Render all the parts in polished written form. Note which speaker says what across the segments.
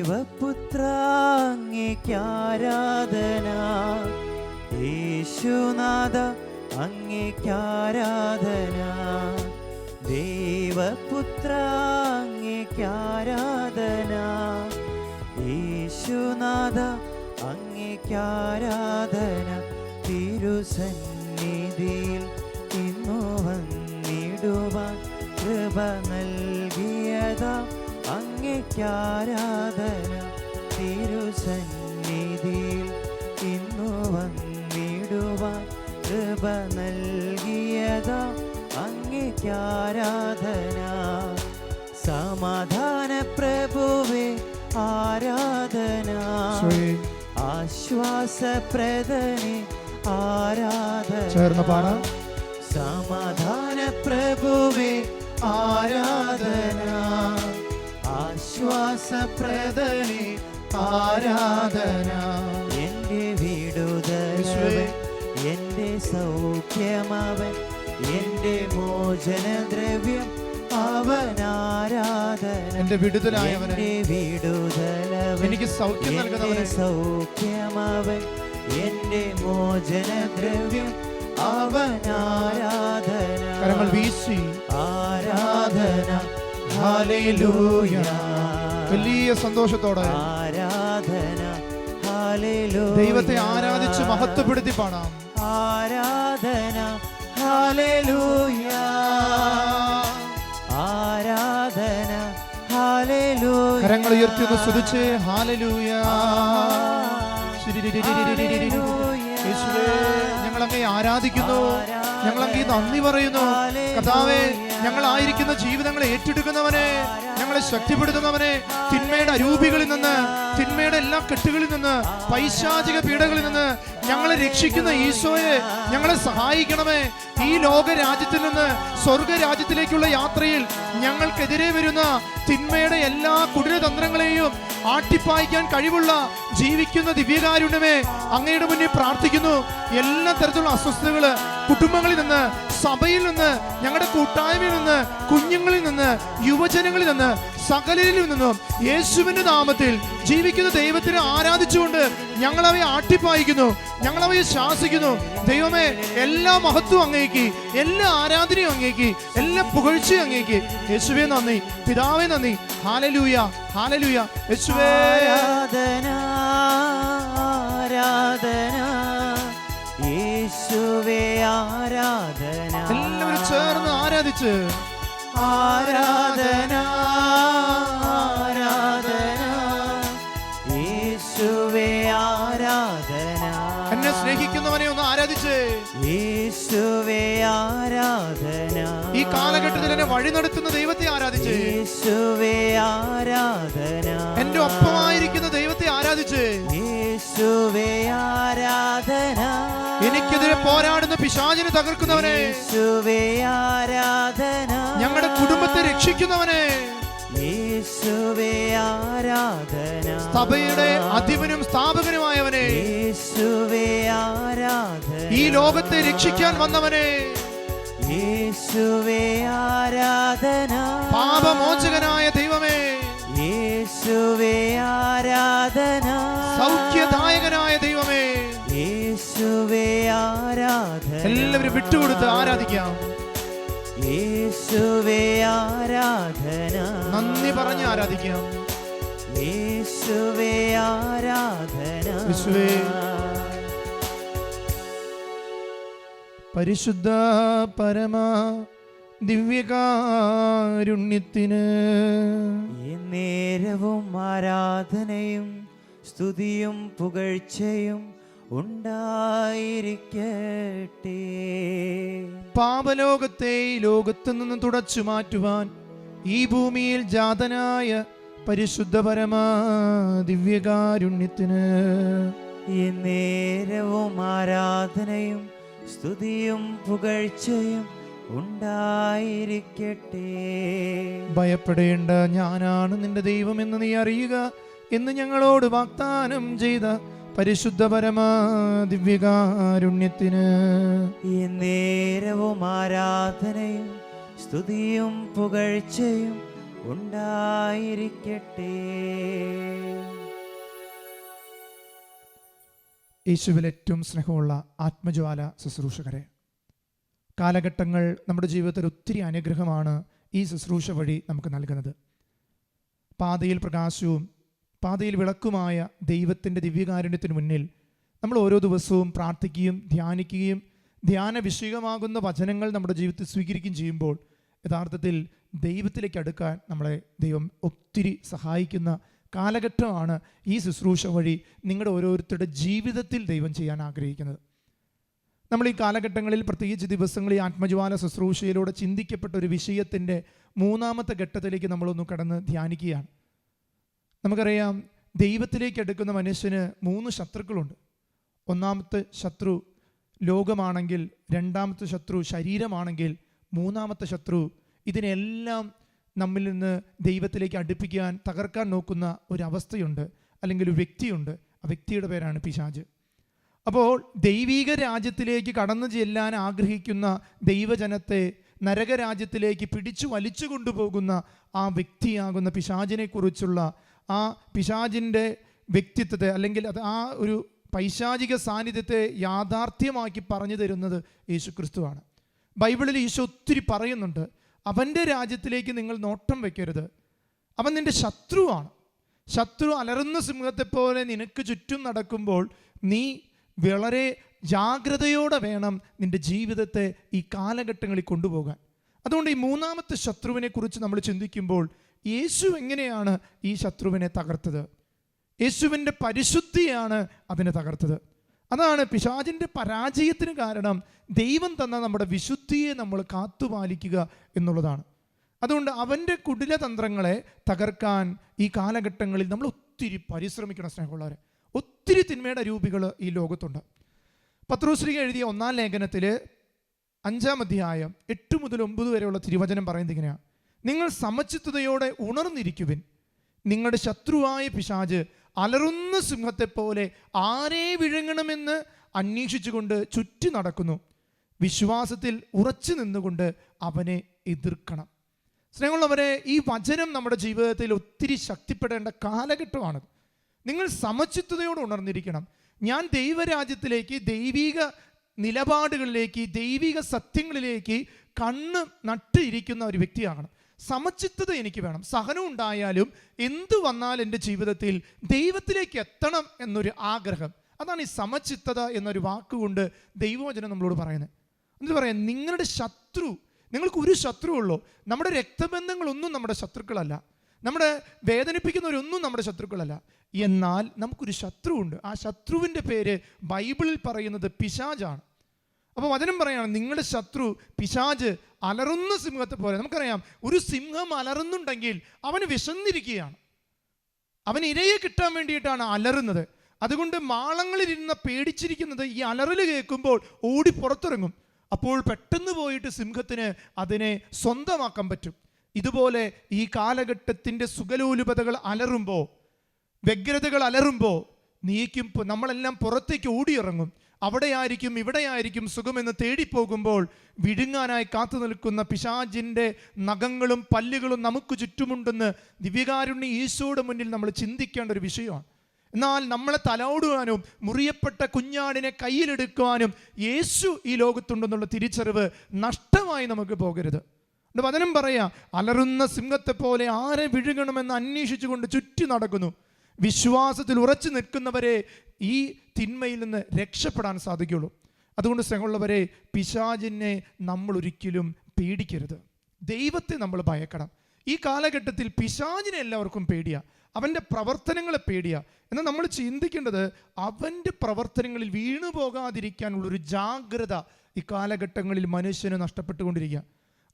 Speaker 1: ദൈവപുത്ര അങ്ങേക്കാരാധന, യേശുനാഥ അങ്ങേക്കാരാധന, ദൈവപുത്ര അങ്ങേക്കാരാധന, യേശുനാഥ അങ്ങേക്കാരാധന. തിരുസന്നിധിയിൽ ഇന്നു വന്നിടുവാൻ കൃപ നൽകിയതാ അങ്ങേക്കാരാധന. തിരുസന്നിധിയിൽ ഇന്നു വന്നിടുവാൻ കൃപ നൽകിയതാ അങ്ങേക്കാരാധന. സമാധാന പ്രഭുവേ ആരാധന, ആശ്വാസപ്രദനെ ആരാധന.
Speaker 2: ചേർന്ന് പാടാം.
Speaker 1: സമാധാന പ്രഭുവേ ആരാധന, ആശ്വാസപ്രദനെ ആരാധന. എന്റെ വിടുതലവൻ, എന്റെ സൗഖ്യമവൻ, എന്റെ മോചനദ്രവ്യം അവനാരാധന.
Speaker 2: എന്റെ വിടുതലായവൻ,
Speaker 1: വിടുതലവൻ,
Speaker 2: എനിക്ക് സൗഖ്യം നൽകുന്നവൻ,
Speaker 1: സൗഖ്യമവൻ, എന്റെ മോചനദ്രവ്യം അവനാരാധന.
Speaker 2: കരങ്ങൾ വീശി
Speaker 1: ആരാധന, ഹല്ലേലൂയ.
Speaker 2: വലിയ സന്തോഷത്തോടെ
Speaker 1: ആരാധന, ഹല്ലേലൂയ.
Speaker 2: ദൈവത്തെ ആരാധിച്ച് മഹത്വപ്പെടുത്തി പാടാം.
Speaker 1: ആരാധന, ഹല്ലേലൂയ. ആരാധന, ഹല്ലേലൂയ.
Speaker 2: കരങ്ങൾ ഉയർത്തി ഒന്ന് സ്തുതിച്ച് ഹല്ലേലൂയ. യേശുവേ, ഞങ്ങൾ അങ്ങേ ആരാധിക്കുന്നു, ഞങ്ങൾ അങ്ങേ നന്ദി പറയുന്നു. കർത്താവേ, ഞങ്ങളായിരിക്കുന്ന ജീവിതങ്ങളെ ഏറ്റെടുക്കുന്നവനെ, ഞങ്ങളെ ശക്തിപ്പെടുത്തുന്നവനെ, തിന്മയുടെ അരൂപികളിൽ നിന്ന്, തിന്മയുടെ എല്ലാ കെട്ടുകളിൽ നിന്ന്, പൈശാചിക പീഡകളിൽ നിന്ന് ഞങ്ങളെ രക്ഷിക്കുന്ന ഈശോയെ, ഞങ്ങളെ സഹായിക്കണമേ. ഈ ലോക രാജ്യത്തിൽ നിന്ന് സ്വർഗരാജ്യത്തിലേക്കുള്ള യാത്രയിൽ ഞങ്ങൾക്കെതിരെ വരുന്ന തിന്മയുടെ എല്ലാ കുടിലതന്ത്രങ്ങളെയും ആട്ടിപ്പായിക്കാൻ കഴിവുള്ള ജീവിക്കുന്ന ദിവ്യകാരുണ്യമേ, അങ്ങയുടെ മുന്നിൽ പ്രാർത്ഥിക്കുന്നു. എല്ലാ തരത്തിലുള്ള അസ്വസ്ഥതകള് കുടുംബങ്ങളിൽ നിന്ന്, സഭയിൽ നിന്ന്, ഞങ്ങളുടെ കൂട്ടായ്മയിൽ നിന്ന്, കുഞ്ഞുങ്ങളിൽ നിന്ന്, യുവജനങ്ങളിൽ നിന്ന്, സകലരിൽ നിന്നും യേശുവിന്റെ നാമത്തിൽ ജീവിക്കുന്ന ദൈവത്തിനെ ആരാധിച്ചുകൊണ്ട് ഞങ്ങളവയെ ആട്ടിപ്പായിക്കുന്നു, ഞങ്ങളവയെ ശാസിക്കുന്നു. ദൈവമേ, എല്ലാ മഹത്വം അങ്ങേക്ക്, എല്ലാ ആരാധനയും അങ്ങേക്ക്, എല്ലാ പുകഴ്ചയും അങ്ങേക്ക്. യേശുവേ നന്ദി, പിതാവേ നന്ദി. Hallelujah, hallelujah. യേശുവേ
Speaker 1: ആരാധന, ആരാധന, യേശുവേ ആരാധന.
Speaker 2: എല്ലാവരും ചേർന്ന് ആരാധിച്ച്
Speaker 1: ആരാധന, ആരാധന, യേശുവേ ആരാധന.
Speaker 2: എന്നെ സ്നേഹിക്കുന്നവനെ ഒന്ന് ആരാധിച്ച്
Speaker 1: യേശുവേ ആരാധന.
Speaker 2: ഈ കാലഘട്ടത്തിൽ എന്നെ വഴി നടത്തുന്ന ദൈവത്തെ ആരാധിച്ച്
Speaker 1: യേശുവേ ആരാധന.
Speaker 2: എന്റെ ഒപ്പമായിരിക്കുന്ന ദൈവത്തെ ആരാധിച്ച്
Speaker 1: യേശുവേ ആരാധന.
Speaker 2: എനിക്കെതിരെ പോരാടുന്ന പിശാചിനെ തകർക്കുന്നവനെ,
Speaker 1: യേശുവേ ആരാധന.
Speaker 2: ഞങ്ങളുടെ കുടുംബത്തെ രക്ഷിക്കുന്നവനെ,
Speaker 1: യേശുവേ ആരാധന.
Speaker 2: സഭയുടെ അധിപനും സ്ഥാപകനുമായവനെ,
Speaker 1: യേശുവേ ആരാധന.
Speaker 2: ഈ ലോകത്തെ രക്ഷിക്കാൻ വന്നവനെ,
Speaker 1: യേശുവേ ആരാധന.
Speaker 2: പാപമോചകനായ ദൈവമേ,
Speaker 1: യേശുവേ ആരാധന.
Speaker 2: സൗഖ്യദായകനായ ദൈവമേ,
Speaker 1: യേശുവേ ആരാധന.
Speaker 2: എല്ലാവരും വിട്ടുകൊടുത്ത് ആരാധിക്കാം.
Speaker 1: യേശുവേ ആരാധന.
Speaker 2: നന്ദി പറഞ്ഞ് ആരാധിക്കാം.
Speaker 1: യേശുവേ ആരാധന.
Speaker 2: യേശുവേ, പരിശുദ്ധ പരമ ദിവ്യകാരുണ്യത്തിന്
Speaker 1: നേരവും ആരാധനയും സ്തുതിയും പുകഴ്ചയും ഉണ്ടായിരിക്കട്ടെ.
Speaker 2: പാപലോകത്തെ ഈ ലോകത്തു നിന്ന് തുടച്ചു മാറ്റുവാൻ ഈ ഭൂമിയിൽ ജാതനായ പരിശുദ്ധ പരമ ദിവ്യകാരുണ്യത്തിന്
Speaker 1: നേരവും ആരാധനയും സ്തുതിയും പുകഴ്ചയും ഉണ്ടായിരിക്കട്ടെ.
Speaker 2: ഭയപ്പെടേണ്ട, ഞാനാണ് നിന്റെ ദൈവമെന്ന് നീ അറിയുക എന്ന് ഞങ്ങളോട് വാഗ്ദാനം ചെയ്ത പരിശുദ്ധ പരമ ദിവ്യകാരുണ്യത്തിന്
Speaker 1: നേരവും ആരാധനയും സ്തുതിയും പുകഴ്ചയും ഉണ്ടായിരിക്കട്ടെ.
Speaker 2: യേശുവിൽ ഏറ്റവും സ്നേഹമുള്ള ആത്മജ്വാല ശുശ്രൂഷകരെ, കാലഘട്ടങ്ങൾ നമ്മുടെ ജീവിതത്തിൽ ഒത്തിരി അനുഗ്രഹമാണ് ഈ ശുശ്രൂഷ വഴി നമുക്ക് നൽകുന്നത്. പാതയിൽ പ്രകാശവും പാതയിൽ വിളക്കുമായ ദൈവത്തിൻ്റെ ദിവ്യകാരുണ്യത്തിന് മുന്നിൽ നമ്മൾ ഓരോ ദിവസവും പ്രാർത്ഥിക്കുകയും ധ്യാനിക്കുകയും ധ്യാന വിഷയമാകുന്ന വചനങ്ങൾ നമ്മുടെ ജീവിതത്തിൽ സ്വീകരിക്കുകയും ചെയ്യുമ്പോൾ യഥാർത്ഥത്തിൽ ദൈവത്തിലേക്ക് അടുക്കാൻ നമ്മളെ ദൈവം ഒത്തിരി സഹായിക്കുന്ന കാലഘട്ടമാണ് ഈ ശുശ്രൂഷ വഴി നിങ്ങളുടെ ഓരോരുത്തരുടെ ജീവിതത്തിൽ ദൈവം ചെയ്യാൻ ആഗ്രഹിക്കുന്നത്. നമ്മൾ ഈ കാലഘട്ടങ്ങളിൽ, പ്രത്യേകിച്ച് ദിവസങ്ങളിൽ, ഈ ആത്മജ്വാല ശുശ്രൂഷയിലൂടെ ചിന്തിക്കപ്പെട്ട ഒരു വിഷയത്തിൻ്റെ മൂന്നാമത്തെ ഘട്ടത്തിലേക്ക് നമ്മളൊന്ന് കടന്ന് ധ്യാനിക്കുകയാണ്. നമുക്കറിയാം, ദൈവത്തിലേക്ക് അടുക്കുന്ന മനുഷ്യന് 3 ശത്രുക്കളുണ്ട്. ഒന്നാമത്തെ ശത്രു ലോകമാണെങ്കിൽ, രണ്ടാമത്തെ ശത്രു ശരീരമാണെങ്കിൽ, മൂന്നാമത്തെ ശത്രു ഇതിനെല്ലാം നമ്മിൽ നിന്ന് ദൈവത്തിലേക്ക് അടുപ്പിക്കാൻ, തകർക്കാൻ നോക്കുന്ന ഒരവസ്ഥയുണ്ട്, അല്ലെങ്കിൽ ഒരു വ്യക്തിയുണ്ട്. ആ വ്യക്തിയുടെ പേരാണ് പിശാച്. അപ്പോൾ ദൈവിക രാജ്യത്തിലേക്ക് കടന്നു ചെല്ലാൻ ആഗ്രഹിക്കുന്ന ദൈവജനത്തെ നരകരാജ്യത്തിലേക്ക് പിടിച്ചു വലിച്ചു കൊണ്ടുപോകുന്ന ആ വ്യക്തിയാകുന്ന പിശാചിനെ കുറിച്ചുള്ള ആ പിശാചിൻ്റെ വ്യക്തിത്വത്തെ, അല്ലെങ്കിൽ അത് ആ ഒരു പൈശാചിക സാന്നിധ്യത്തെ യാഥാർത്ഥ്യമാക്കി പറഞ്ഞു തരുന്നത് യേശുക്രിസ്തുവാണ്. ബൈബിളിൽ ഈശോ ഒത്തിരി പറയുന്നുണ്ട്, അവൻ്റെ രാജ്യത്തിലേക്ക് നിങ്ങൾ നോട്ടം വയ്ക്കരുത്, അവൻ നിൻ്റെ ശത്രുവാണ്. ശത്രു അലറുന്ന സിംഹത്തെപ്പോലെ നിനക്ക് ചുറ്റും നടക്കുമ്പോൾ നീ വളരെ ജാഗ്രതയോടെ വേണം നിൻ്റെ ജീവിതത്തെ ഈ കാലഘട്ടങ്ങളിൽ കൊണ്ടുപോകാൻ. അതുകൊണ്ട് ഈ മൂന്നാമത്തെ ശത്രുവിനെ കുറിച്ച് നമ്മൾ ചിന്തിക്കുമ്പോൾ യേശു എങ്ങനെയാണ് ഈ ശത്രുവിനെ തകർത്തത്? യേശുവിൻ്റെ പരിശുദ്ധിയാണ് അതിനെ തകർത്തത്. അതാണ് പിശാചിൻ്റെ പരാജയത്തിന് കാരണം. ദൈവം തന്ന നമ്മുടെ വിശുദ്ധിയെ നമ്മൾ കാത്തുപാലിക്കുക എന്നുള്ളതാണ്. അതുകൊണ്ട് അവൻ്റെ കുടിലതന്ത്രങ്ങളെ തകർക്കാൻ ഈ കാലഘട്ടങ്ങളിൽ നമ്മൾ ഒത്തിരി പരിശ്രമിക്കണം. സ്നേഹമുള്ളവരെ, ഒത്തിരി തിന്മയുടെ രൂപികൾ ഈ ലോകത്തുണ്ട്. പത്രോസ്ലീഹ എഴുതിയ 1-ാം ലേഖനത്തിൽ 5-ാം അധ്യായം 8 മുതൽ 9 വരെയുള്ള തിരുവചനം പറയുന്നത് ഇങ്ങനെയാണ്: നിങ്ങൾ സമചിത്തതയോടെ ഉണർന്നിരിക്കുവിൻ. നിങ്ങളുടെ ശത്രുവായ പിശാച് അലറുന്ന സിംഹത്തെപ്പോലെ ആരെ വിഴുങ്ങണമെന്ന് അന്വേഷിച്ചുകൊണ്ട് ചുറ്റി നടക്കുന്നു. വിശ്വാസത്തിൽ ഉറച്ചു നിന്നുകൊണ്ട് അവനെ എതിർക്കണം. സ്നേഹമുള്ളവരെ, ഈ വചനം നമ്മുടെ ജീവിതത്തിൽ ഒത്തിരി ശക്തിപ്പെടേണ്ട കാലഘട്ടമാണത്. നിങ്ങൾ സമചിത്തതയോട് ഉണർന്നിരിക്കണം. ഞാൻ ദൈവരാജ്യത്തിലേക്ക്, ദൈവിക നിലപാടുകളിലേക്ക്, ദൈവിക സത്യങ്ങളിലേക്ക് കണ്ണ് നട്ടിരിക്കുന്ന ഒരു വ്യക്തിയാകണം. സമചിത്തത എനിക്ക് വേണം. സഹനം ഉണ്ടായാലും എന്തു വന്നാലും എൻ്റെ ജീവിതത്തിൽ ദൈവത്തിലേക്ക് എത്തണം എന്നൊരു ആഗ്രഹം. അതാണ് ഈ സമചിത്തത എന്നൊരു വാക്കുകൊണ്ട് ദൈവവചനം നമ്മളോട് പറയുന്നത്. എന്താ പറയാ? നിങ്ങളുടെ ശത്രു, നിങ്ങൾക്കൊരു ശത്രുവുള്ളൂ. നമ്മുടെ രക്തബന്ധങ്ങളൊന്നും നമ്മുടെ ശത്രുക്കളല്ല, നമ്മുടെ വേദനിപ്പിക്കുന്നവരൊന്നും നമ്മുടെ ശത്രുക്കളല്ല. എന്നാൽ നമുക്കൊരു ശത്രുവുണ്ട്. ആ ശത്രുവിൻ്റെ പേര് ബൈബിളിൽ പറയുന്നത് പിശാചാണ്. അപ്പോൾ വചനം പറയാണ്, നിങ്ങളുടെ ശത്രു പിശാച് അലറുന്ന സിംഹത്തെ പോലെ. നമുക്കറിയാം, ഒരു സിംഹം അലറുന്നുണ്ടെങ്കിൽ അവന് വിശന്നിരിക്കുകയാണ്, അവൻ ഇരയെ കിട്ടാൻ വേണ്ടിയിട്ടാണ് അലറുന്നത്. അതുകൊണ്ട് മാളങ്ങളിലിരുന്ന പേടിച്ചിരിക്കുന്നത് ഈ അലറൽ കേൾക്കുമ്പോൾ ഓടി പുറത്തിറങ്ങും. അപ്പോൾ പെട്ടെന്ന് പോയിട്ട് സിംഹത്തിന് അതിനെ സ്വന്തമാക്കാൻ പറ്റും. ഇതുപോലെ ഈ കാലഘട്ടത്തിൻ്റെ സുഖലോലുപതകൾ അലറുമ്പോൾ, വ്യഗ്രതകൾ അലറുമ്പോൾ നീക്കും നമ്മളെല്ലാം പുറത്തേക്ക് ഓടിയിറങ്ങും. അവിടെയായിരിക്കും ഇവിടെയായിരിക്കും സുഖമെന്ന് തേടിപ്പോകുമ്പോൾ വിഴുങ്ങാനായി കാത്തു നിൽക്കുന്ന പിശാചിൻ്റെ നഖങ്ങളും പല്ലുകളും നമുക്ക് ചുറ്റുമുണ്ടെന്ന് ദിവ്യകാരുണ്യ ഈശോയുടെ മുന്നിൽ നമ്മൾ ചിന്തിക്കേണ്ട ഒരു വിഷയമാണ്. എന്നാൽ നമ്മളെ തലോടുവാനും മുറിയപ്പെട്ട കുഞ്ഞാടിനെ കയ്യിലെടുക്കുവാനും യേശു ഈ ലോകത്തുണ്ടെന്നുള്ള തിരിച്ചറിവ് നഷ്ടമായി നമുക്ക് പോകരുത്. വചനം പറയാ, അലറുന്ന സിംഹത്തെ പോലെ ആരെ വിഴുങ്ങണമെന്ന് അന്വേഷിച്ചുകൊണ്ട് ചുറ്റി നടക്കുന്നു. വിശ്വാസത്തിൽ ഉറച്ചു നിൽക്കുന്നവരെ ഈ തിന്മയിൽ നിന്ന് രക്ഷപ്പെടാൻ സാധിക്കുള്ളൂ. അതുകൊണ്ട് സ്നേഹമുള്ളവരെ, പിശാചിനെ നമ്മൾ ഒരിക്കലും പേടിക്കരുത്. ദൈവത്തെ നമ്മൾ ഭയക്കണം. ഈ കാലഘട്ടത്തിൽ പിശാചിനെ എല്ലാവർക്കും പേടിയാ, അവൻ്റെ പ്രവർത്തനങ്ങളെ പേടിയാ. എന്നാൽ നമ്മൾ ചിന്തിക്കേണ്ടത് അവൻ്റെ പ്രവർത്തനങ്ങളിൽ വീണു പോകാതിരിക്കാനുള്ളൊരു ജാഗ്രത ഈ കാലഘട്ടങ്ങളിൽ മനുഷ്യന് നഷ്ടപ്പെട്ടുകൊണ്ടിരിക്കുക.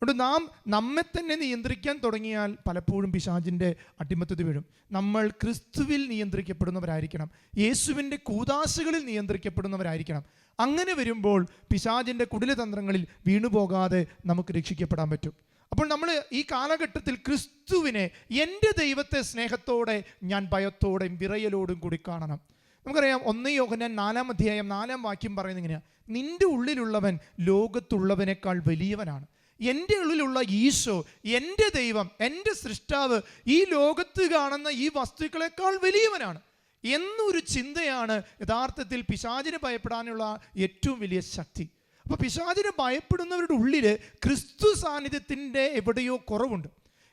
Speaker 2: അതുകൊണ്ട് നാം നമ്മെ തന്നെ നിയന്ത്രിക്കാൻ തുടങ്ങിയാൽ പലപ്പോഴും പിശാചിൻ്റെ അടിമത്തത്തിൽ വീഴും. നമ്മൾ ക്രിസ്തുവിൽ നിയന്ത്രിക്കപ്പെടുന്നവരായിരിക്കണം, യേശുവിൻ്റെ കൂദാശകളിൽ നിയന്ത്രിക്കപ്പെടുന്നവരായിരിക്കണം. അങ്ങനെ വരുമ്പോൾ പിശാചിൻ്റെ കുടിലതന്ത്രങ്ങളിൽ വീണുപോകാതെ നമുക്ക് രക്ഷിക്കപ്പെടാൻ പറ്റും. അപ്പോൾ നമ്മൾ ഈ കാലഘട്ടത്തിൽ ക്രിസ്തുവിനെ, എൻ്റെ ദൈവത്തെ സ്നേഹത്തോടെ ഞാൻ ഭയത്തോടെയും വിറയലോടും കൂടി കാണണം. നമുക്കറിയാം, 1 യോഹന്നാൻ 4-ാം അധ്യായം 4-ാം വാക്യം പറയുന്നത് ഇങ്ങനെയാണ്: നിന്റെ ഉള്ളിലുള്ളവൻ ലോകത്തുള്ളവനേക്കാൾ വലിയവനാണ്. എൻ്റെ ഉള്ളിലുള്ള ഈശോ, എൻ്റെ ദൈവം, എൻ്റെ സൃഷ്ടാവ് ഈ ലോകത്ത് കാണുന്ന ഈ വസ്തുക്കളെക്കാൾ വലിയവനാണ് എന്നൊരു ചിന്തയാണ് യഥാർത്ഥത്തിൽ പിശാചിനെ ഭയപ്പെടാനുള്ള ഏറ്റവും വലിയ ശക്തി. അപ്പോൾ പിശാചിനെ ഭയപ്പെടുന്നവരുടെ ഉള്ളിൽ ക്രിസ്തു സാന്നിധ്യത്തിൻ്റെ എവിടെയോ കുറവുണ്ട്.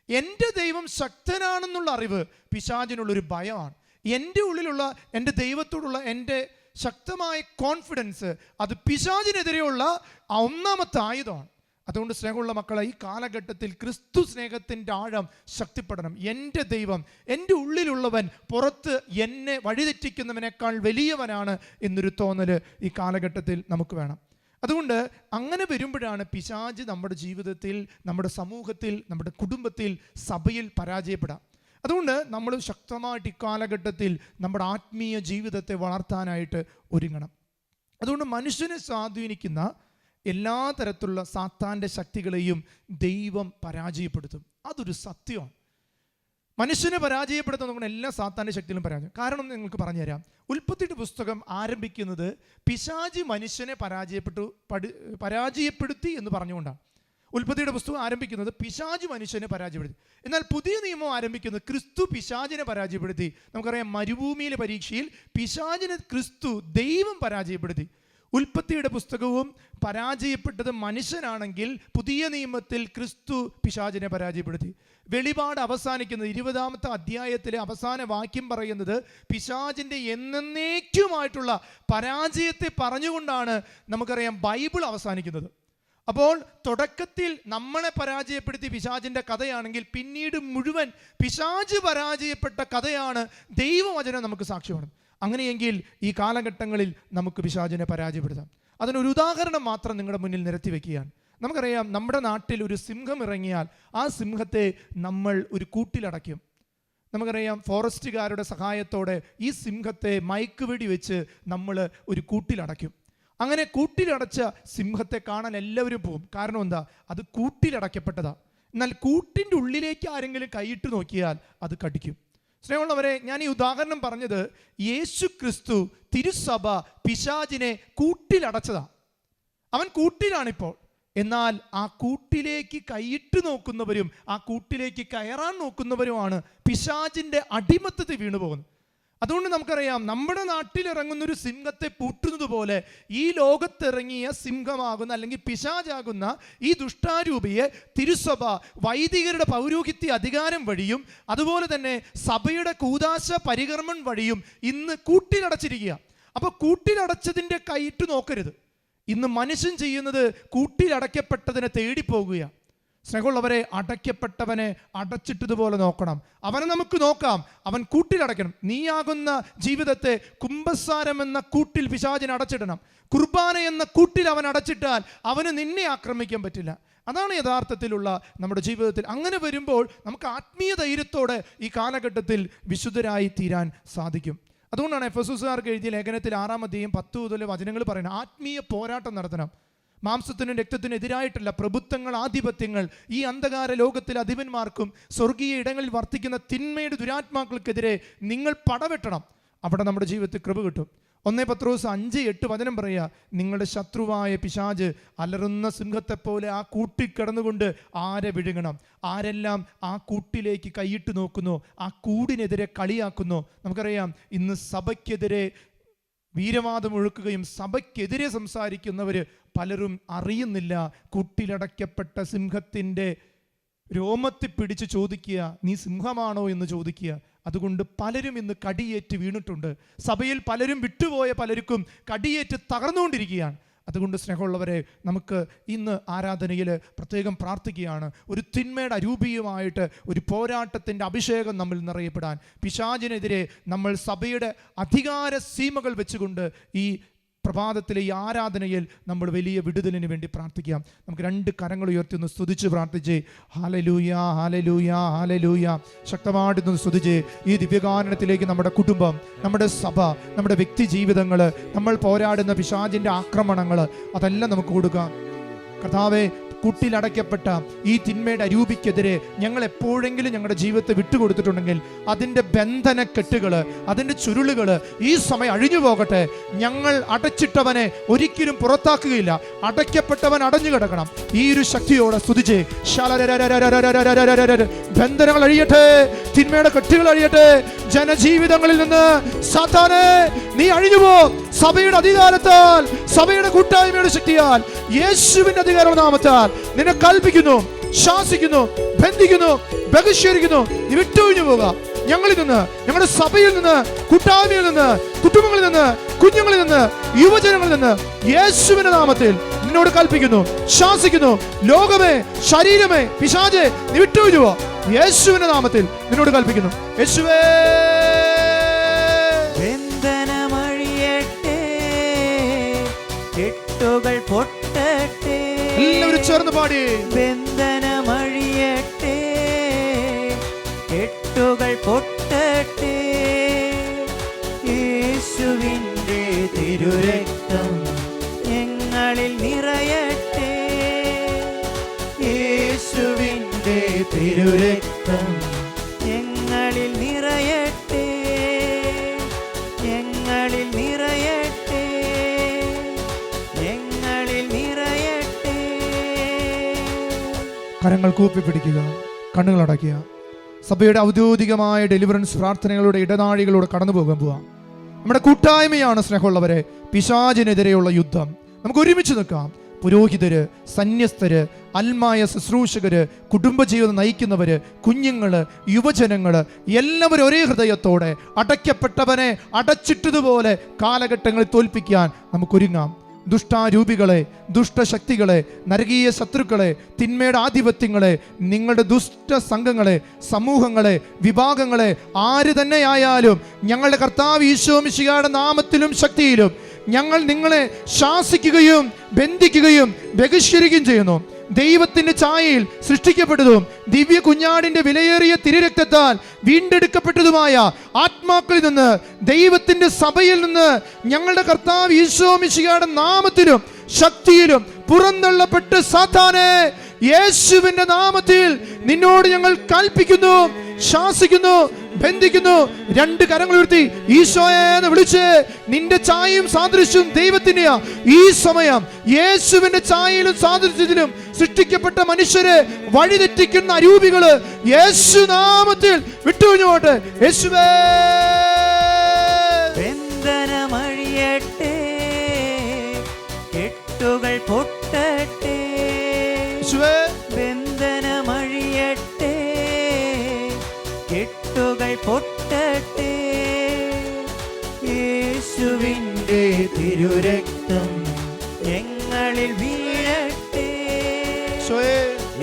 Speaker 2: എൻ്റെ ദൈവം ശക്തനാണെന്നുള്ള അറിവ് പിശാചിനുള്ളൊരു ഭയമാണ്. എൻ്റെ ഉള്ളിലുള്ള എൻ്റെ ദൈവത്തോടുള്ള എൻ്റെ ശക്തമായ കോൺഫിഡൻസ് അത് പിശാചിനെതിരെയുള്ള ഒന്നാമത്തെ ആയുധമാണ്. അതുകൊണ്ട് സ്നേഹമുള്ള മക്കളെ, ഈ കാലഘട്ടത്തിൽ ക്രിസ്തു സ്നേഹത്തിൻ്റെ ആഴം ശക്തിപ്പെടണം. എൻ്റെ ദൈവം, എൻ്റെ ഉള്ളിലുള്ളവൻ പുറത്ത് എന്നെ വഴിതെറ്റിക്കുന്നവനേക്കാൾ വലിയവനാണ് എന്നൊരു തോന്നൽ ഈ കാലഘട്ടത്തിൽ നമുക്ക് വേണം. അതുകൊണ്ട് അങ്ങനെ വരുമ്പോഴാണ് പിശാച് നമ്മുടെ ജീവിതത്തിൽ, നമ്മുടെ സമൂഹത്തിൽ, നമ്മുടെ കുടുംബത്തിൽ, സഭയിൽ പരാജയപ്പെടാം. അതുകൊണ്ട് നമ്മൾ ശക്തമായിട്ട് ഇക്കാലഘട്ടത്തിൽ നമ്മുടെ ആത്മീയ ജീവിതത്തെ വളർത്താനായിട്ട് ഒരുങ്ങണം. അതുകൊണ്ട് മനുഷ്യനെ സ്വാധീനിക്കുന്ന എല്ലാ തരത്തിലുള്ള സാത്താൻ്റെ ശക്തികളെയും ദൈവം പരാജയപ്പെടുത്തും. അതൊരു സത്യമാണ്. മനുഷ്യനെ പരാജയപ്പെടുത്തുന്ന എല്ലാ സാത്താൻ്റെ ശക്തികളും പരാജയം. കാരണം നിങ്ങൾക്ക് പറഞ്ഞുതരാം. ഉൽപ്പത്തിയുടെ പുസ്തകം ആരംഭിക്കുന്നത് പിശാച് മനുഷ്യനെ പരാജയപ്പെടുത്തി എന്ന് പറഞ്ഞുകൊണ്ടാണ്. ഉൽപ്പത്തിയുടെ പുസ്തകം ആരംഭിക്കുന്നത് പിശാച് മനുഷ്യനെ പരാജയപ്പെടുത്തി. എന്നാൽ പുതിയ നിയമം ആരംഭിക്കുന്നത് ക്രിസ്തു പിശാചിനെ പരാജയപ്പെടുത്തി. നമുക്കറിയാം, മരുഭൂമിയിലെ പരീക്ഷയിൽ പിശാചിനെ ക്രിസ്തു ദൈവം പരാജയപ്പെടുത്തി. ഉൽപ്പത്തിയുടെ പുസ്തകവും പരാജയപ്പെട്ടത് മനുഷ്യനാണെങ്കിൽ പുതിയ നിയമത്തിൽ ക്രിസ്തു പിശാചിനെ പരാജയപ്പെടുത്തി. വെളിപാട് അവസാനിക്കുന്നത് 20-ാമത്തെ അധ്യായത്തിലെ അവസാന വാക്യം പറയുന്നത് പിശാചിൻ്റെ എന്നേക്കുമായിട്ടുള്ള പരാജയത്തെ പറഞ്ഞുകൊണ്ടാണ് നമുക്കറിയാം ബൈബിൾ അവസാനിക്കുന്നത്. അപ്പോൾ തുടക്കത്തിൽ നമ്മളെ പരാജയപ്പെടുത്തി പിശാചിൻ്റെ കഥയാണെങ്കിൽ പിന്നീട് മുഴുവൻ പിശാച് പരാജയപ്പെട്ട കഥയാണ് ദൈവവചനം നമുക്ക് സാക്ഷ്യമാണ്. അങ്ങനെയെങ്കിൽ ഈ കാലഘട്ടങ്ങളിൽ നമുക്ക് പിശാചിനെ പരാജയപ്പെടുത്താം. അതിനൊരു ഉദാഹരണം മാത്രം നിങ്ങളുടെ മുന്നിൽ നിരത്തി വയ്ക്കുകയാണ്. നമുക്കറിയാം, നമ്മുടെ നാട്ടിൽ ഒരു സിംഹം ഇറങ്ങിയാൽ ആ സിംഹത്തെ നമ്മൾ ഒരു കൂട്ടിലടയ്ക്കും. നമുക്കറിയാം, ഫോറസ്റ്റുകാരുടെ സഹായത്തോടെ ഈ സിംഹത്തെ മയക്കുവെടി വെച്ച് നമ്മൾ ഒരു കൂട്ടിലടയ്ക്കും. അങ്ങനെ കൂട്ടിലടച്ച സിംഹത്തെ കാണാൻ എല്ലാവരും പോകും. കാരണം എന്താ? അത് കൂട്ടിലടയ്ക്കപ്പെട്ടതാ. എന്നാൽ കൂട്ടിൻ്റെ ഉള്ളിലേക്ക് ആരെങ്കിലും കൈയിട്ട് നോക്കിയാൽ അത് കടിക്കും. സ്നേഹമുള്ളവരെ, ഞാൻ ഈ ഉദാഹരണം പറഞ്ഞത് യേശു ക്രിസ്തു തിരുസഭ പിശാചിനെ കൂട്ടിലടച്ചതാണ്. അവൻ കൂട്ടിലാണിപ്പോൾ. എന്നാൽ ആ കൂട്ടിലേക്ക് കൈയിട്ട് നോക്കുന്നവരും ആ കൂട്ടിലേക്ക് കയറാൻ നോക്കുന്നവരുമാണ് പിശാചിൻ്റെ അടിമത്തത്തിൽ വീണു പോകുന്നത്. അതുകൊണ്ട് നമുക്കറിയാം, നമ്മുടെ നാട്ടിലിറങ്ങുന്നൊരു സിംഹത്തെ പൂട്ടുന്നത് പോലെ ഈ ലോകത്തിറങ്ങിയ സിംഹമാകുന്ന അല്ലെങ്കിൽ പിശാചാകുന്ന ഈ ദുഷ്ടാരൂപിയെ തിരുസഭ വൈദികരുടെ പൗരോഹിത്യ അധികാരം വഴിയും അതുപോലെ തന്നെ സഭയുടെ കൂദാശ പരികർമ്മം വഴിയും ഇന്ന് കൂട്ടിലടച്ചിരിക്കുക. അപ്പോൾ കൂട്ടിലടച്ചതിൻ്റെ കൈയിട്ട് നോക്കരുത്. ഇന്ന് മനുഷ്യൻ ചെയ്യുന്നത് കൂട്ടിലടയ്ക്കപ്പെട്ടതിനെ തേടിപ്പോകുക. സ്നേഹമുള്ളവരെ, അടയ്ക്കപ്പെട്ടവനെ അടച്ചിട്ടതുപോലെ നോക്കണം. അവനെ നമുക്ക് നോക്കാം, അവൻ കൂട്ടിലടയ്ക്കണം. നീയാകുന്ന ജീവിതത്തെ കുംഭസാരം എന്ന കൂട്ടിൽ പിശാചിനെ അടച്ചിടണം. കുർബാന എന്ന കൂട്ടിൽ അവൻ അടച്ചിട്ടാൽ അവന് നിന്നെ ആക്രമിക്കാൻ പറ്റില്ല. അതാണ് യഥാർത്ഥത്തിലുള്ള നമ്മുടെ ജീവിതത്തിൽ. അങ്ങനെ വരുമ്പോൾ നമുക്ക് ആത്മീയ ധൈര്യത്തോടെ ഈ കാലഘട്ടത്തിൽ വിശുദ്ധരായി തീരാൻ സാധിക്കും. അതുകൊണ്ടാണ് എഫെസോസുകാർക്ക് എഴുതിയ ലേഖനത്തിൽ 6-ാം അധ്യായം 10 മുതൽ വചനങ്ങൾ പറയുന്നത്, ആത്മീയ പോരാട്ടം നടത്തണം. മാംസത്തിനും രക്തത്തിനും എതിരായിട്ടല്ല, പ്രഭുത്വങ്ങൾ, ആധിപത്യങ്ങൾ, ഈ അന്ധകാര ലോകത്തിലെ അധിപന്മാർക്കും സ്വർഗീയ ഇടങ്ങളിൽ വർത്തിക്കുന്ന തിന്മയുടെ ദുരാത്മാക്കൾക്കെതിരെ നിങ്ങൾ പടവെട്ടണം. അവിടെ നമ്മുടെ ജീവിതത്തിൽ കൃപ കിട്ടും. 1 പത്രോസ് 5:8 വചനം പറയുക, നിങ്ങളുടെ ശത്രുവായ പിശാച് അലറുന്ന സിംഹത്തെപ്പോലെ ആ കൂട്ടിൽ കിടന്നുകൊണ്ട് ആരെ വിഴുങ്ങണം. ആരെല്ലാം ആ കൂട്ടിലേക്ക് കൈയിട്ട് നോക്കുന്നു, ആ കൂടിനെതിരെ കളിയാക്കുന്നു. നമുക്കറിയാം, ഇന്ന് സഭയ്ക്കെതിരെ വീരവാദം ഒഴുക്കുകയും സഭയ്ക്കെതിരെ സംസാരിക്കുന്നവർ പലരും അറിയുന്നില്ല. കൂട്ടിലടയ്ക്കപ്പെട്ട സിംഹത്തിൻ്റെ രോമത്തിൽ പിടിച്ച് ചോദിക്കുക, നീ സിംഹമാണോ എന്ന് ചോദിക്കുക. അതുകൊണ്ട് പലരും ഇന്ന് കടിയേറ്റ് വീണിട്ടുണ്ട്. സഭയിൽ പലരും വിട്ടുപോയ പലർക്കും കടിയേറ്റ് തകർന്നുകൊണ്ടിരിക്കുകയാണ്. അതുകൊണ്ട് സ്നേഹമുള്ളവരെ, നമുക്ക് ഇന്ന് ആരാധനയിൽ പ്രത്യേകം പ്രാർത്ഥിക്കുകയാണ്. ഒരു തിന്മയുടെ അരൂപിയുമായിട്ട് ഒരു പോരാട്ടത്തിൻ്റെ അഭിഷേകം നമ്മൾ നിറയപ്പെടാൻ, പിശാചിനെതിരെ നമ്മൾ സഭയുടെ അധികാര സീമകൾ വെച്ചുകൊണ്ട് ഈ പ്രഭാതത്തിലെ ഈ ആരാധനയിൽ നമ്മൾ വലിയ വിടുതലിന് വേണ്ടി പ്രാർത്ഥിക്കാം. നമുക്ക് 2 കരങ്ങൾ ഉയർത്തി ഒന്ന് സ്തുതിച്ച് പ്രാർത്ഥിച്ചേ. Hallelujah, hallelujah, hallelujah. ശക്തമായിട്ടൊന്ന് സ്തുതിച്ചേ. ഈ ദിവ്യഗാനത്തിലേക്ക് നമ്മുടെ കുടുംബം, നമ്മുടെ സഭ, നമ്മുടെ വ്യക്തി ജീവിതങ്ങൾ, നമ്മൾ പോരാടുന്ന പിശാചിൻ്റെ ആക്രമണങ്ങൾ, അതെല്ലാം നമുക്ക് കൊടുക്കാം. കർത്താവേ, കുട്ടിലടയ്ക്കപ്പെട്ട ഈ തിന്മയുടെ അരൂപിക്കെതിരെ ഞങ്ങൾ എപ്പോഴെങ്കിലും ഞങ്ങളുടെ ജീവിതത്തെ വിട്ടുകൊടുത്തിട്ടുണ്ടെങ്കിൽ അതിൻ്റെ ബന്ധനക്കെട്ടുകൾ, അതിൻ്റെ ചുരുളുകൾ ഈ സമയം അഴിഞ്ഞു പോകട്ടെ. ഞങ്ങൾ അടച്ചിട്ടവനെ ഒരിക്കലും പുറത്താക്കുകയില്ല. അടയ്ക്കപ്പെട്ടവൻ അടഞ്ഞു കിടക്കണം. ഈ ഒരു ശക്തിയോടെ സ്തുതിച്ച് ബന്ധനങ്ങൾ അഴിയട്ടെ, തിന്മയുടെ കെട്ടുകൾ അഴിയട്ടെ. ജനജീവിതങ്ങളിൽ നിന്ന് സാത്താനെ നീ അഴിഞ്ഞുപോ. സഭയുടെ അധികാരത്താൽ, സഭയുടെ കൂട്ടായ്മയുടെ ശക്തിയാൽ, യേശുവിന്റെ അധികാര നാമത്താൽ നിന്നെ കൽപ്പിക്കുന്നു, ശാസിക്കുന്നു, ബന്ധിക്കുന്നു, ബഹിഷ്കരിക്കുന്നു. നീ വിട്ടൊഴിഞ്ഞു പോക. ഞങ്ങളിൽ നിന്ന്, ഞങ്ങളുടെ സഭയിൽ നിന്ന്, കൂട്ടായ്മയിൽ നിന്ന്, കുടുംബങ്ങളിൽ നിന്ന്, കുഞ്ഞുങ്ങളിൽ നിന്ന്, യുവജനങ്ങളിൽ നിന്ന് യേശുവിന്റെ നാമത്തിൽ നിന്നോട് കൽപ്പിക്കുന്നു, ശാസിക്കുന്നു. ലോകമേ, ശരീരമേ, പിശാചേ, നീ വിട്ടൊഴിഞ്ഞു പോ. യേശുവിന്റെ നാമത്തിൽ നിന്നോട് കൽപ്പിക്കുന്നു. യേശുവേ,
Speaker 1: ബന്ധനമഴിയട്ടെ, കെട്ടുകൾ പൊട്ടട്ടെ.
Speaker 2: എല്ലാവരും ചേർന്ന് പാടി.
Speaker 1: ബന്ധനമഴിയട്ടെ, കെട്ടുകൾ പൊട്ടട്ടെ. യേശുവിൻ്റെ തിരുരക്തം ഞങ്ങളിൽ നിറയട്ടെ. യേശുവിൻ്റെ തിരുരക്തം ഞങ്ങളിൽ നിറയട്ടെ, ഞങ്ങളിൽ നിറയട്ടെ, ഞങ്ങളിൽ നിറയട്ടെ.
Speaker 2: കരങ്ങൾ കൂപ്പി പിടിക്കുക, കണ്ണുകൾ അടയ്ക്കുക. സഭയുടെ ഔദ്യോഗികമായ ഡെലിവറൻസ് പ്രാർത്ഥനകളുടെ ഇടനാഴികളോട് കടന്നു പോകാൻ പോവാം. നമ്മുടെ കൂട്ടായ്മയാണ് സ്നേഹമുള്ളവരെ പിശാചിനെതിരെയുള്ള യുദ്ധം. നമുക്ക് ഒരുമിച്ച് നിൽക്കാം. പുരോഹിതര്, സന്യസ്തര്, അൽമായ ശുശ്രൂഷകര്, കുടുംബജീവിതം നയിക്കുന്നവര്, കുഞ്ഞുങ്ങള്, യുവജനങ്ങള് എല്ലാവരും ഒരേ ഹൃദയത്തോടെ അടയ്ക്കപ്പെട്ടവനെ അടച്ചിട്ടതുപോലെ കാലഘട്ടങ്ങളിൽ തോൽപ്പിക്കാൻ നമുക്കൊരുങ്ങാം. ദുഷ്ടാരൂപികളെ, ദുഷ്ടശക്തികളെ, നരകീയ ശത്രുക്കളെ, തിന്മയുടെ ആധിപത്യങ്ങളെ, നിങ്ങളുടെ ദുഷ്ട സംഘങ്ങളെ, സമൂഹങ്ങളെ, വിഭാഗങ്ങളെ, ആര് തന്നെയായാലും ഞങ്ങളുടെ കർത്താവ് ഈശോ മിശിഹായുടെ നാമത്തിലും ശക്തിയിലും ഞങ്ങൾ നിങ്ങളെ ശാസിക്കുകയും ബന്ധിക്കുകയും ബഹിഷ്കരിക്കുകയും ചെയ്യുന്നു. ദൈവത്തിന്റെ ഛായയിൽ സൃഷ്ടിക്കപ്പെട്ടതും ദിവ്യ കുഞ്ഞാടിന്റെ വിലയേറിയ തിരുരക്തത്താൽ വീണ്ടെടുക്കപ്പെട്ടതുമായ ആത്മാക്കളിൽ നിന്ന്, ദൈവത്തിന്റെ സഭയിൽ നിന്ന് ഞങ്ങളുടെ കർത്താവ് ഈശോ മിശിഹായുടെ നാമത്തിലും ശക്തിയിലും പുറന്തള്ളപ്പെട്ട് സാത്താനെ യേശുവിന്റെ നാമത്തിൽ നിന്നോട് ഞങ്ങൾ കൽപ്പിക്കുന്നു, ശാസിക്കുന്നു, ബന്ധിക്കുന്നു. രണ്ട് കരങ്ങൾ ഉയർത്തി ഈശോയെ എന്ന് വിളിച്ച് നിന്റെ ഛായയും സാദൃശ്യവും ദൈവത്തിന്റെയാ. ഈ സമയം യേശുവിന്റെ ഛായയിലും സാദൃശ്യത്തിലും സൃഷ്ടിക്കപ്പെട്ട മനുഷ്യരെ വഴിതെറ്റിക്കുന്ന അരൂപികള് യേശു നാമത്തിൽ വിട്ടുകൊഴിഞ്ഞു പോട്ടെ. യേശുവേ,
Speaker 1: ബന്ധനമഴിയട്ടെ, കെട്ടുകൾ പൊട്ടട്ടെ.
Speaker 2: യേശുവേ,
Speaker 1: ബന്ധനമഴിയട്ടെ, കെട്ടുകൾ പൊട്ടട്ടെ. യേശുവിൻ്റെ തിരുരക്തം ഞങ്ങളിൽ വീഴട്ടെ.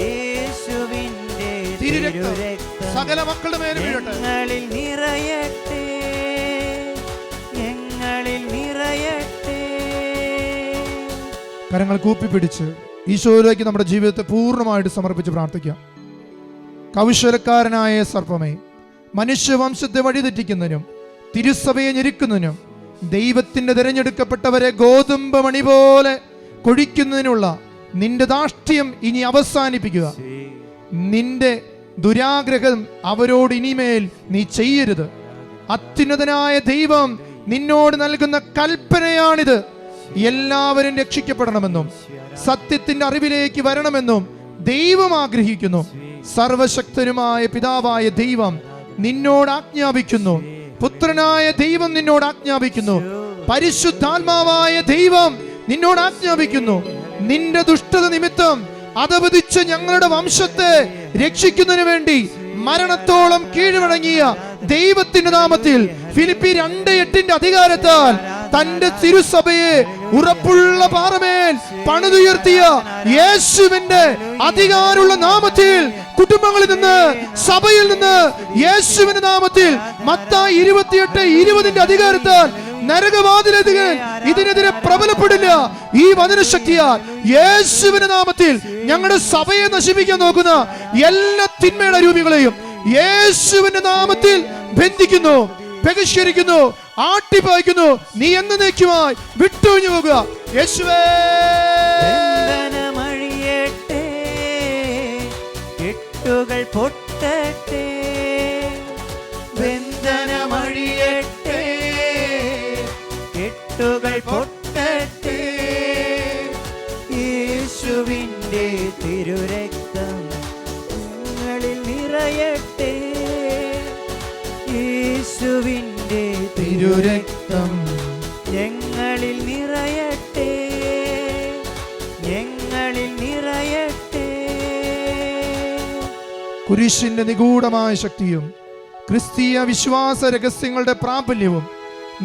Speaker 1: യേശുവിൻ്റെ
Speaker 2: തിരുരക്തം സകല മക്കളുടെ മേലും വീഴട്ടെ.
Speaker 1: ഞങ്ങളിൽ നിറയട്ടെ, ഞങ്ങളിൽ നിറയട്ടെ.
Speaker 2: കരങ്ങൾ കൂപ്പിപ്പിടിച്ച് ഈശോയിലേക്ക് നമ്മുടെ ജീവിതത്തെ പൂർണ്ണമായിട്ട് സമർപ്പിച്ച് പ്രാർത്ഥിക്കാം. കൗശലക്കാരനായ സർപ്പമേ, മനുഷ്യവംശത്തെ വഴിതെറ്റിക്കുന്നതിനും തിരുസഭയെ ഞെരുക്കുന്നതിനും ദൈവത്തിന്റെ തിരഞ്ഞെടുക്കപ്പെട്ടവരെ ഗോതമ്പ് മണി പോലെ കൊഴിക്കുന്നതിനുള്ള നിന്റെ ധാർഷ്ട്യം ഇനി അവസാനിപ്പിക്കുക. നിന്റെ ദുരാഗ്രഹം അവരോട് ഇനിമേൽ നീ ചെയ്യരുത്. അത്യുന്നതനായ ദൈവം നിന്നോട് നൽകുന്ന കൽപ്പനയാണിത്. എല്ലാവരും രക്ഷിക്കപ്പെടണമെന്നും സത്യത്തിന്റെ അറിവിലേക്ക് വരണമെന്നും ദൈവം ആഗ്രഹിക്കുന്നു. സർവശക്തനുമായ പിതാവായ ദൈവം നിന്നോട് ആജ്ഞാപിക്കുന്നു. പുത്രനായ ദൈവം നിന്നോട് ആജ്ഞാപിക്കുന്നു. പരിശുദ്ധാത്മാവായ ദൈവം നിന്നോട് ആജ്ഞാപിക്കുന്നു. നിന്റെ ദുഷ്ടത നിമിത്തം അധപതിച്ച ഞങ്ങളുടെ വംശത്തെ രക്ഷിക്കുന്നതിന് വേണ്ടി മരണത്തോളം കീഴ്വണങ്ങിയ ദൈവത്തിന്റെ നാമത്തിൽ ഫിലിപ്പി 2:8 അധികാരത്താൽ തന്റെ തിരുസഭയെ ഉറപ്പുള്ള പാറമേൽ പണിതുയർത്തിയ യേശുവിന്റെ അധികാരമുള്ള നാമത്തിൽ കുടുംബങ്ങളിൽ നിന്ന്, സഭയിൽ നിന്ന് യേശുവിന്റെ നാമത്തിൽ മത്തായി 28:20 അധികാരത്താൽ നരകവാതിലെതിരെ ഇതിനെതിരെ പ്രബലപ്പെടില്ല. ഈ വചനശക്തിയാൽ യേശുവിന്റെ നാമത്തിൽ ഞങ്ങളുടെ സഭയെ നശിപ്പിക്കാൻ നോക്കുന്ന എല്ലാ തിന്മയുടെ രൂപികളെയും യേശുവിന്റെ നാമത്തിൽ ബന്ധിക്കുന്നു, ബഹിഷ്കരിക്കുന്നു, ആട്ടിപ്പായിക്കുന്നു. നീ എന്നേക്കുമായി വിട്ടൊഴിഞ്ഞു പോകുക. യേശുവേ,
Speaker 1: ബന്ധനമഴിയട്ടെ, കെട്ടുകൾ പൊട്ടട്ടെ, ബന്ധനമഴിയട്ടെ, കെട്ടുകൾ പൊട്ടട്ടെ. യേശുവിൻ്റെ തിരുരക്തം ഞങ്ങളിൽ നിറയട്ടെ, യേശുവിൻ്റെ
Speaker 2: തിരുരക്തം
Speaker 1: ഞങ്ങളിൽ നിറയട്ടെ, ഞങ്ങളിൽ നിറയട്ടെ.
Speaker 2: കുരിശിന്റെ നിഗൂഢമായ ശക്തിയും ക്രിസ്തീയ വിശ്വാസ രഹസ്യങ്ങളുടെ പ്രാബല്യവും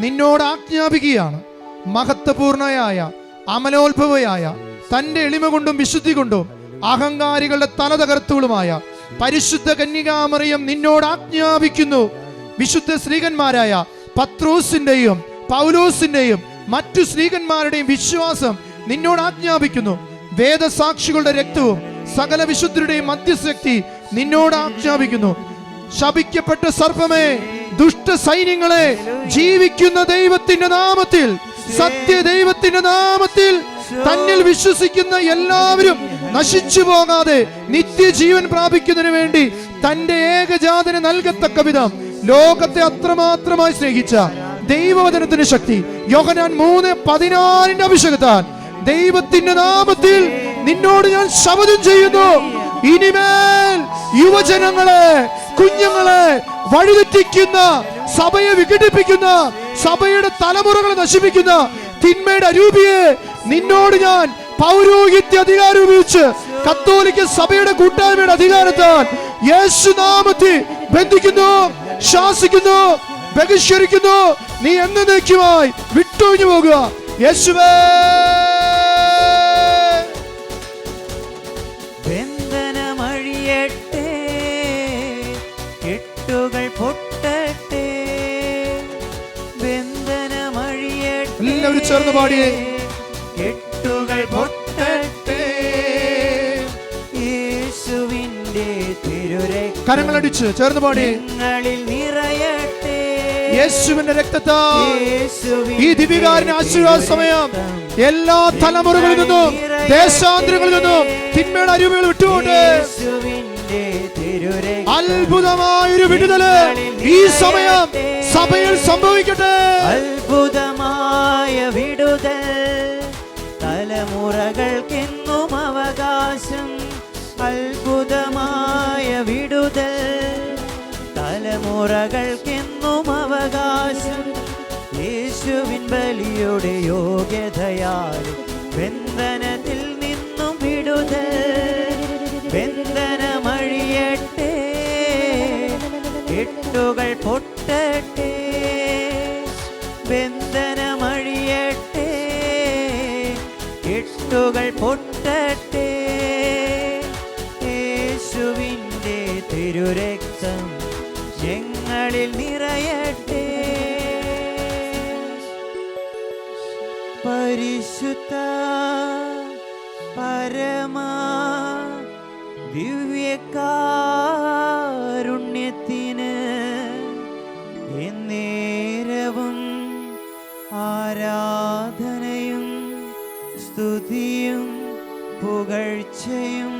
Speaker 2: നിന്നോട് ആജ്ഞാപിക്കുകയാണ്. മഹത്വപൂർണയായ അമലോത്ഭവയായ തന്റെ എളിമ കൊണ്ടും വിശുദ്ധി കൊണ്ടും അഹങ്കാരികളുടെ തല തകർത്തുകളുമായ പരിശുദ്ധ കന്യകാമറിയം നിന്നോട് ആജ്ഞാപിക്കുന്നു. വിശുദ്ധ സ്ത്രീകന്മാരായ പത്രോസിന്റെയും പൗലോസിന്റെയും മറ്റു സ്ത്രീകന്മാരുടെയും വിശ്വാസം നിന്നോട് ആജ്ഞാപിക്കുന്നു. വേദസാക്ഷികളുടെ രക്തവും സകല വിശുദ്ധരുടെയും മധ്യശക്തി നിന്നോട് ആജ്ഞാപിക്കുന്നു. ശപിക്കപ്പെട്ട സർപ്പമേ, ദുഷ്ട സൈന്യങ്ങളെ, ജീവിക്കുന്ന ദൈവത്തിന്റെ നാമത്തിൽ, സത്യദൈവത്തിന്റെ നാമത്തിൽ തന്നിൽ വിശ്വസിക്കുന്ന എല്ലാവരും നശിച്ചു പോകാതെ നിത്യജീവൻ പ്രാപിക്കുന്നതിന് വേണ്ടി തന്റെ ഏകജാതന് നൽകത്തക്ക വിധം ലോകത്തെ അത്രമാത്രമായി സ്നേഹിച്ച ദൈവവചനത്തിന്റെ ശക്തി യോഹന്നാൻ 3:14 അഭിഷേകത്താൽ ദൈവത്തിന്റെ നാമത്തിൽ നിന്നോട് ഞാൻ ശപഥം ചെയ്യുന്നു. ഇനിമേൽ യുവജനങ്ങളെ, കുഞ്ഞുങ്ങളെ വഴിതെറ്റിക്കുന്ന, സഭയെ വിഘടിപ്പിക്കുന്ന, സഭയുടെ തലമുറകളെ നശിപ്പിക്കുന്ന തിന്മയുടെ അരൂപിയെ നിന്നോട് ഞാൻ പൗരോഹിത്യ അധികാരം ഉപയോഗിച്ച് കത്തോലിക്ക സഭയുടെ കൂട്ടായ്മയുടെ അധികാരത്താൽ യേശുനാമത്തിൽ ബന്ധിക്കുന്നു, ശാസിക്കുന്നു, ബഹിഷ്കരിക്കുന്നു. നീ എന്നേക്കുമായി വിട്ടൊഴിഞ്ഞു പോകുക. യേശുവേ,
Speaker 1: ബന്ധനമഴിയട്ടെ, കെട്ടുകൾ പൊട്ടട്ടെ, ബന്ധനമഴിയട്ടെ.
Speaker 2: എല്ലാവരും ചേർന്ന് പാടിയേ.
Speaker 1: കെട്ടുകൾ പൊട്ടട്ടെ, യേശുവിൻ്റെ തിരുരക്തം
Speaker 2: കരങ്ങളടിച്ച് ചേർന്ന് പാടിയേ.
Speaker 1: ഞങ്ങളിൽ നിറയട്ടെ,
Speaker 2: യേശുവിന്റെ രക്തത്താൽ ഈ ദിവ്യകാരുണ്യ ആശീർവാദ സമയം എല്ലാ തലമുറകളിൽ നിന്നും ദേശാന്തരങ്ങളിൽ നിന്നും തിന്മയുടെ അരൂപികൾ വിട്ടുകൊണ്ട് അത്ഭുതമായൊരു വിടുതല് ഈ സമയം സഭയിൽ സംഭവിക്കട്ടെ.
Speaker 1: അത്ഭുതമായ വിടുതൽ തലമുറകൾക്കെന്നും അവകാശം. അത്ഭുതമായ വിടുതൽ തലമുറകൾക്കെന്നും അവകാശം. യേശുവിൻ ബലിയുടെ യോഗ്യതയാൽ ബന്ധനത്തിൽ നിന്നും വിടുതൽ. ബന്ധനമഴിയട്ടെ, കെട്ടുകൾ പൊട്ടട്ടെ, ബന്ധനമഴിയട്ടെ, കെട്ടുകൾ പൊട്ടട്ടെ. യേശുവിൻ്റെ തിരുരക്തം ഞങ്ങളിൽ നിറയട്ടെ. പരിശുദ്ധ പരമാ ദിവ്യകാരുണ്യത്തിന് എന്നേരവും ആരാധനയും സ്തുതിയും പുകഴ്ചയും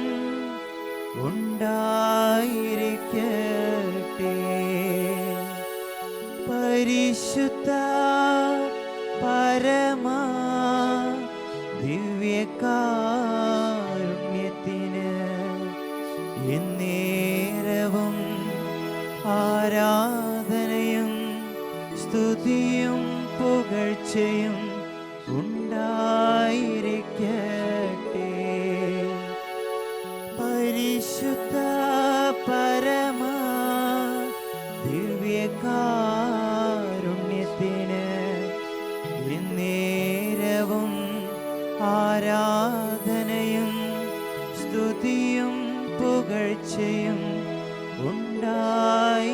Speaker 1: ഉണ്ടായിരിക്കട്ടെ. പരിശുദ്ധ പരമാ ദിവ്യകാരുണ്യത്തിന് എന്നേരവും ആരാധനയും സ്തുതിയും പുകഴ്ചയും ഉണ്ടായിരിക്കട്ടെ. പരിശുദ്ധ പരമാ ദിവ്യകാരുണ്യത്തിന് എന്നേരവും ആരാധനയും സ്തുതിയും പുകഴ്ചയും ഉണ്ടായിരിക്കട്ടെ.